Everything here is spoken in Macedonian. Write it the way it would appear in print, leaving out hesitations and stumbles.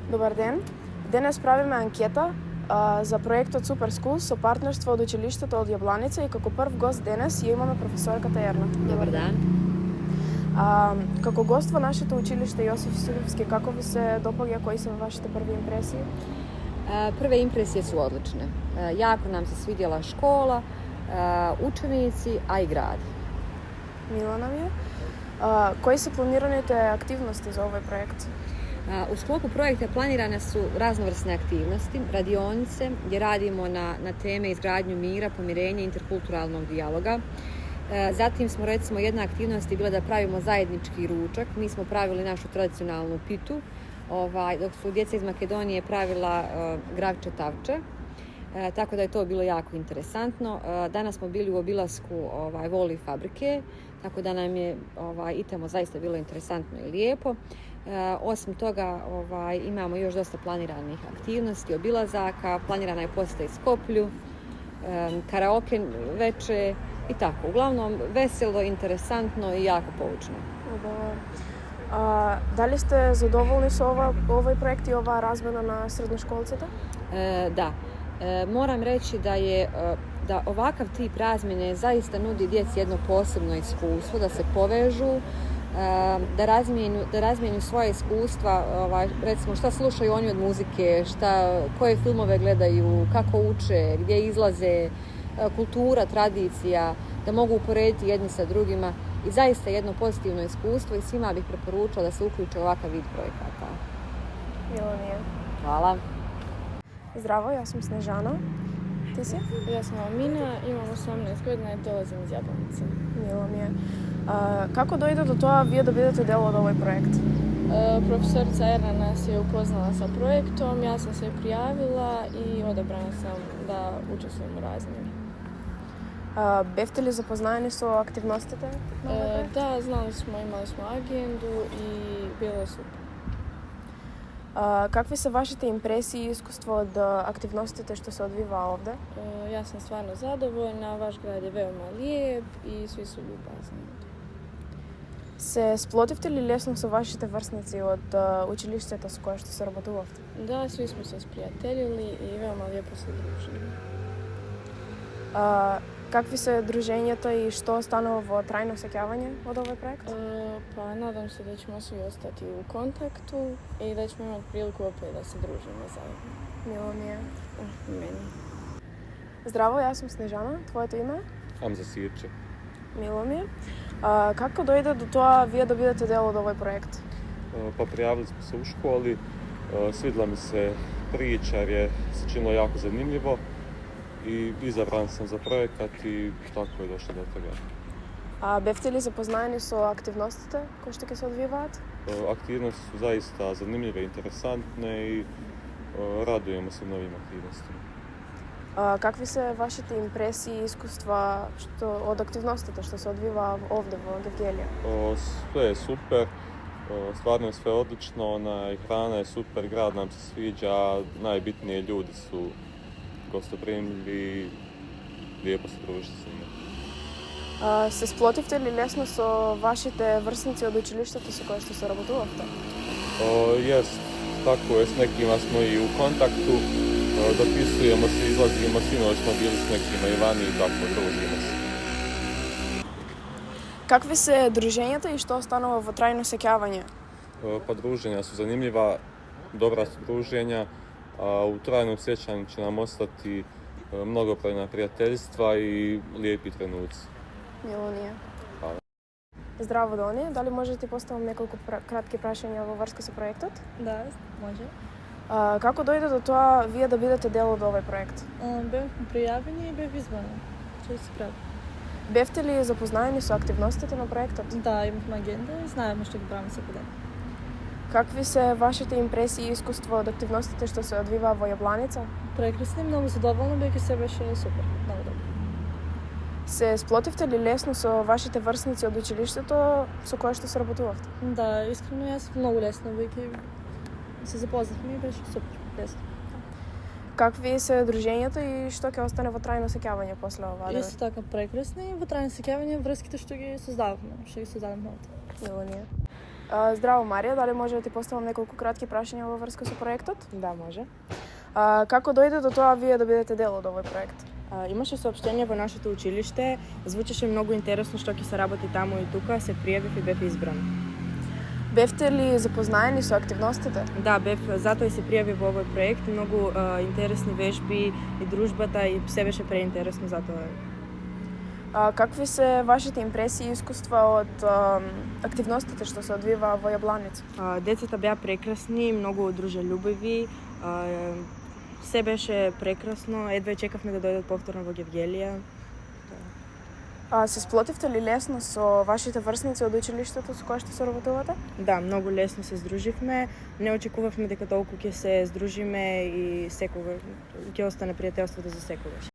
Добар ден. Денес правиме анкета за проектот Super Schools со партнерство од училиштето од Јабланица и како прв гост денес ја имаме професорката Ерна. Добар ден. Како гост во нашето училиште Јосиф Силевски, како ви се допаѓа, кои се вашите први импресии? Prve impresije su odlične. Jako nam se svidjela škola, učenici, a i grad. Мило нам е. Кои се планираните активности за овој проект? U sklopu projekta planirane su raznovrsne aktivnosti, radionice gdje radimo na teme izgradnju mira, pomirenja i interkulturalnog dijaloga. Zatim smo recimo jedna aktivnost je bila da pravimo zajednički ručak. Mi smo pravili našu tradicionalnu pitu, dok su djeca iz Makedonije pravila gravče tavče. Tako da je to bilo jako interesantno. Danas smo bili u obilasku Voli fabrike, tako da nam je i tamo zaista bilo interesantno i lijepo. Osim toga imamo još dosta planiranih aktivnosti, obilazaka, planirana je posjeta iz Skoplju, karaoke veče i tako. Uglavnom veselo, interesantno i jako poučno. Дали сте задоволни со овој проект и оваа размена на средношколците? Da. Moram reći da ovakav tip razmjene zaista nudi djeci jedno posebno iskustvo, da se povežu, da razmijenu svoje iskustva, recimo šta slušaju oni od muzike, koje filmove gledaju, kako uče, gdje izlaze, kultura, tradicija, da mogu uporediti jedni sa drugima i zaista jedno pozitivno iskustvo i svima bih preporučila da se uključe u ovakav vid projekata. Мило ми е. Hvala. Здраво, јас сум Снежана. Ти си? Јас сум Амина, имам 18 година и долазим из Јабланица. Мило ми е. Како дојде до тоа вие да бидете дел од овој проект? Професорица Ерна нас je upoznala sa projektom, ja sam se prijavila i odabrana sam da učestvujem u razmjeni. Бевте ли запознаени со активностите на овој проект? Da, znali smo, imali smo agendu i bilo je super. Какви се вашите импресии и искуство од активностите што се одвиваа овде? Ja sam stvarno zadovoljna, vaš grad je veoma lijep i svi su ljubazni. Се сплотивте ли лесно со вашите врсници од училиштето со кое што се работувавте? Da, svi smo se sprijateljili i veoma lijepo se družili. Какви се дружењата и што останува во трајно сеќавање од овој проект? Pa nadam se da ćemo svi ostati u kontaktu i da ćemo imati priliku opet da se družimo zajedno. Мило ми е. Meni. Здраво, јас сум Снежана. Твоето име? Амза Сирче. Мило ми е. Како дојде до тоа вие да бидете дел од овој проект? Pa prijavili smo se u školi, svidjela mi se priča jer je se činilo jako zanimljivo i izabran sam za projekat i tako je došlo do toga. Бевте ли запознаени со активностите кои што ќе се одвиваат? Aktivnosti su zaista zanimljive, interesantne i radujemo se novim aktivnostima. Какви се вашите импресии и искуства од активностите што се одвива овде во Гевгелија? Sve je super, stvarno je sve odlično, hrana je super, grad nam se sviđa, najbitnije ljudi su gostoprimljivi, lijepo se družiti s njima. Се сплотивте ли лесно со вашите врсници од училиштето со кое што се работувавте? Jest, tako je, s nekima smo i u kontaktu, dopisujemo se, izlazimo, sinoć smo bili s nekima i vani i tako družimo se. Какви се дружењата и што останува во трајно сеќавање? Pa druženja su zanimljiva, dobra su druženja, a u trajnom sjećanju će nam ostati mnogobrojna prijateljstva i lijepi trenuci. Мило ни е. Hvala. Здраво, Дони. Дали може да ти поставам неколку кратки прашања во врска со проектот? Да, може. Како дојде до тоа вие да бидете дел од овој проект? Бевме пријавени и бев избрана. Што се прави? Бевте ли запознаени со активностите на проектот? Да, имавме агенда и знаеме што ги правиме секој ден. Какви се вашите импресии и искуство од активностите што се одвиваа во Јабланица? Прекрасни, многу задоволна бев и се беше супер, многу добро. Се сплотивте ли лесно со вашите врсници од училиштето со кое што се работувавте? Да, искрено јас многу лесно веќе се запознавме и беше супер, лесно. Какви се дружењата и што ќе остане во трајно сеќавање после ова? Исто така прекрасни, во трајно сеќавање врските што ги создававме овде. Мило ни е. Здраво, Марија, дали може да ти поставам неколку кратки прашања во врска со проектот? Да, може. Како дојде до тоа вие да бидете дел од овој проект? Имаше соопштение во нашето училиште, звучеше многу интересно што ќе се работи таму и тука, се пријавив и бев избран. Бевте ли запознаени со активностите? Да, бев, затоа и се пријавив во овој проект, многу интересни вежби и дружбата и се беше преинтересно затоа. Какви се вашите импресии и искуства од активностите што се одвива во Јабланица? Децата беа прекрасни, многу дружелюбиви, се беше прекрасно, едва чекавме да дојдат повторно во Гевгелија. Се сплотивте ли лесно со вашите врсници од училиштето со кои што соработувате? Да, многу лесно се здруживме. Не очекувавме дека толку ќе се здружиме и секогаш ќе остане пријателството за секогаш.